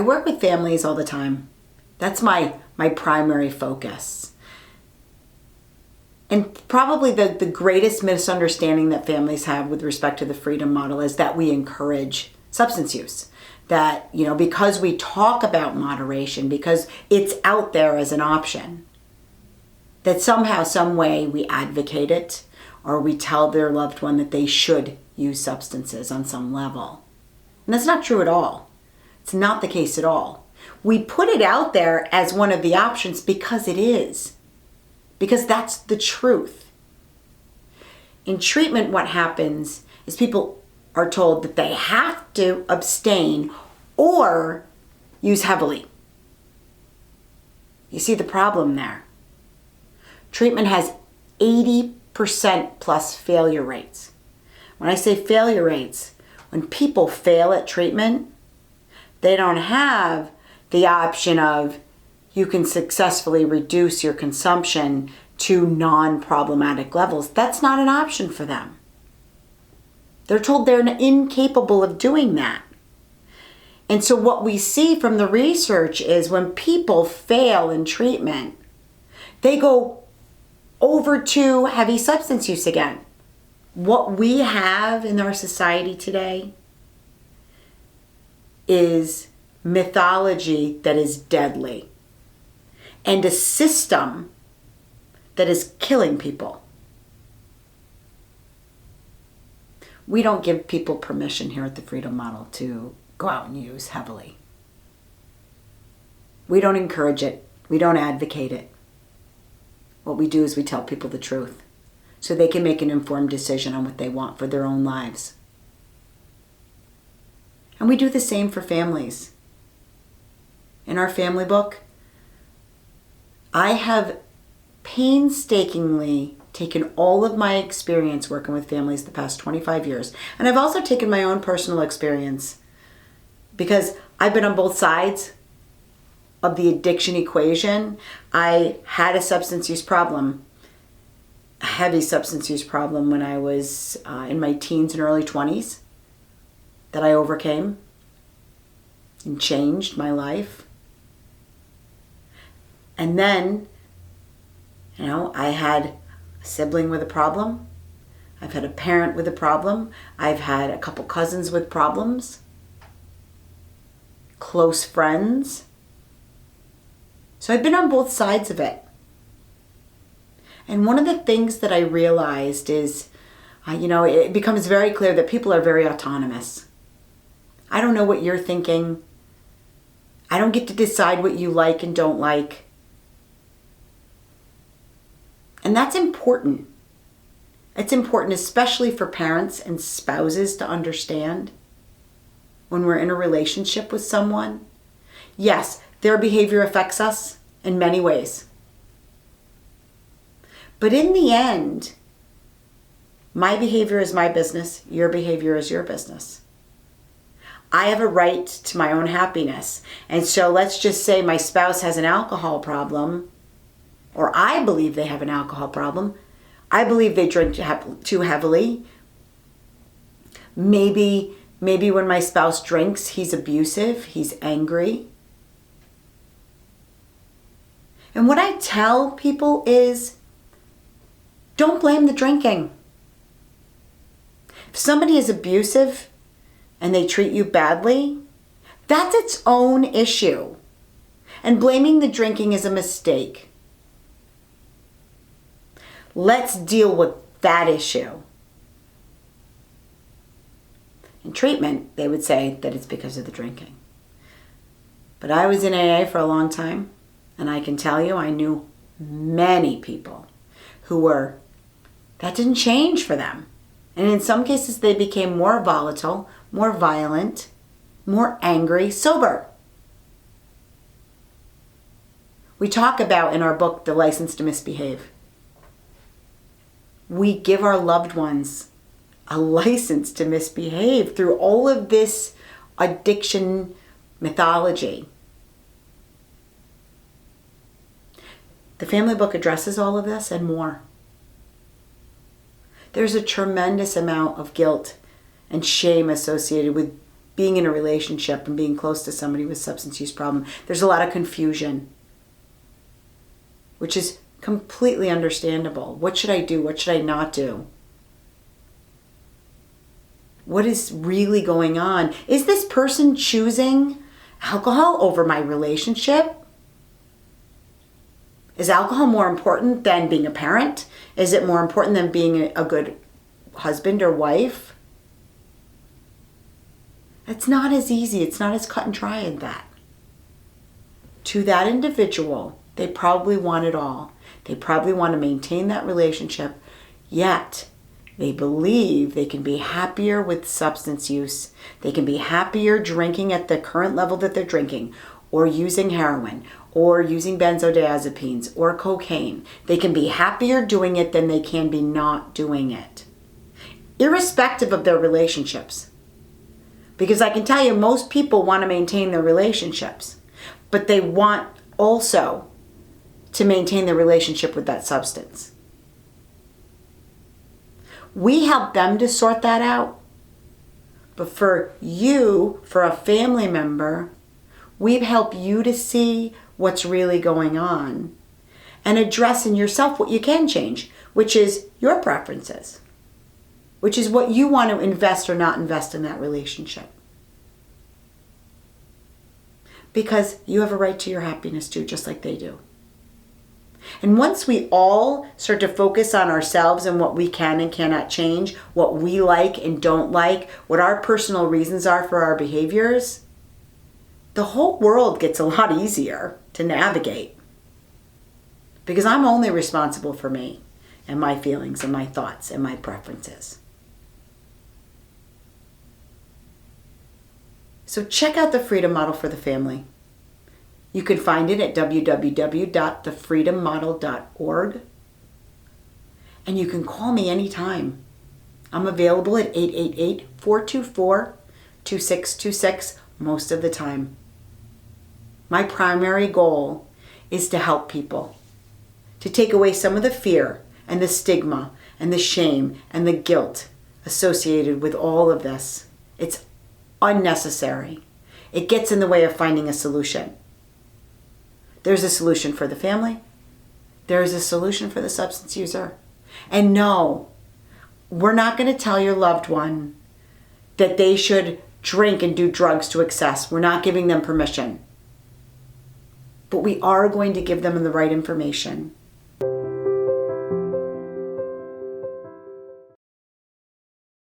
work with families all the time. That's my primary focus. And probably the greatest misunderstanding that families have with respect to the freedom model is that we encourage substance use. That, because we talk about moderation, because it's out there as an option, that somehow, some way we advocate it, or we tell their loved one that they should use substances on some level. And that's not true at all. It's not the case at all. We put it out there as one of the options because it is. Because that's the truth. In treatment, what happens is people are told that they have to abstain or use heavily. You see the problem there. Treatment has 80% plus failure rates. When I say failure rates, when people fail at treatment, they don't have the option of you can successfully reduce your consumption to non-problematic levels. That's not an option for them. They're told they're incapable of doing that. And so what we see from the research is when people fail in treatment, they go over to heavy substance use again. What we have in our society today is mythology that is deadly and a system that is killing people. We don't give people permission here at the Freedom Model to go out and use heavily. We don't encourage it. We don't advocate it. What we do is we tell people the truth so they can make an informed decision on what they want for their own lives. And we do the same for families. In our family book, I have painstakingly taken all of my experience working with families the past 25 years. And I've also taken my own personal experience because I've been on both sides of the addiction equation. I had a substance use problem, a heavy substance use problem when I was in my teens and early 20s that I overcame and changed my life. And then, I had a sibling with a problem. I've had a parent with a problem. I've had a couple cousins with problems. Close friends. So I've been on both sides of it. And one of the things that I realized is, it becomes very clear that people are very autonomous. I don't know what you're thinking. I don't get to decide what you like and don't like. And that's important. It's important, especially for parents and spouses, to understand when we're in a relationship with someone. Yes, their behavior affects us in many ways. But in the end, my behavior is my business. Your behavior is your business. I have a right to my own happiness. And so let's just say my spouse has an alcohol problem, or I believe they have an alcohol problem. I believe they drink too heavily. Maybe when my spouse drinks, he's abusive, he's angry. And what I tell people is, don't blame the drinking. If somebody is abusive and they treat you badly, that's its own issue. And blaming the drinking is a mistake. Let's deal with that issue. In treatment, they would say that it's because of the drinking. But I was in AA for a long time, and I can tell you I knew many people that didn't change for them. And in some cases, they became more volatile, more violent, more angry, sober. We talk about in our book, The License to Misbehave. We give our loved ones a license to misbehave through all of this addiction mythology. The family book addresses all of this and more. There's a tremendous amount of guilt and shame associated with being in a relationship and being close to somebody with substance use problem. There's a lot of confusion, which is completely understandable. What should I do? What should I not do? What is really going on? Is this person choosing alcohol over my relationship? Is alcohol more important than being a parent? Is it more important than being a good husband or wife? It's not as easy. It's not as cut and dry as that. To that individual, they probably want it all. They probably want to maintain that relationship, yet they believe they can be happier with substance use. They can be happier drinking at the current level that they're drinking, or using heroin, or using benzodiazepines, or cocaine. They can be happier doing it than they can be not doing it, irrespective of their relationships. Because I can tell you, most people want to maintain their relationships, but they want also to maintain their relationship with that substance. We help them to sort that out. But for you, for a family member, we help you to see what's really going on and address in yourself what you can change, which is your preferences, which is what you want to invest or not invest in that relationship. Because you have a right to your happiness too, just like they do. And once we all start to focus on ourselves and what we can and cannot change, what we like and don't like, what our personal reasons are for our behaviors, the whole world gets a lot easier to navigate. Because I'm only responsible for me and my feelings and my thoughts and my preferences. So check out the Freedom Model for the Family. You can find it at www.thefreedommodel.org. And you can call me anytime. I'm available at 888-424-2626 most of the time. My primary goal is to help people, to take away some of the fear and the stigma and the shame and the guilt associated with all of this. It's unnecessary. It gets in the way of finding a solution. There's a solution for the family. There is a solution for the substance user. And no, we're not going to tell your loved one that they should drink and do drugs to excess. We're not giving them permission. But we are going to give them the right information.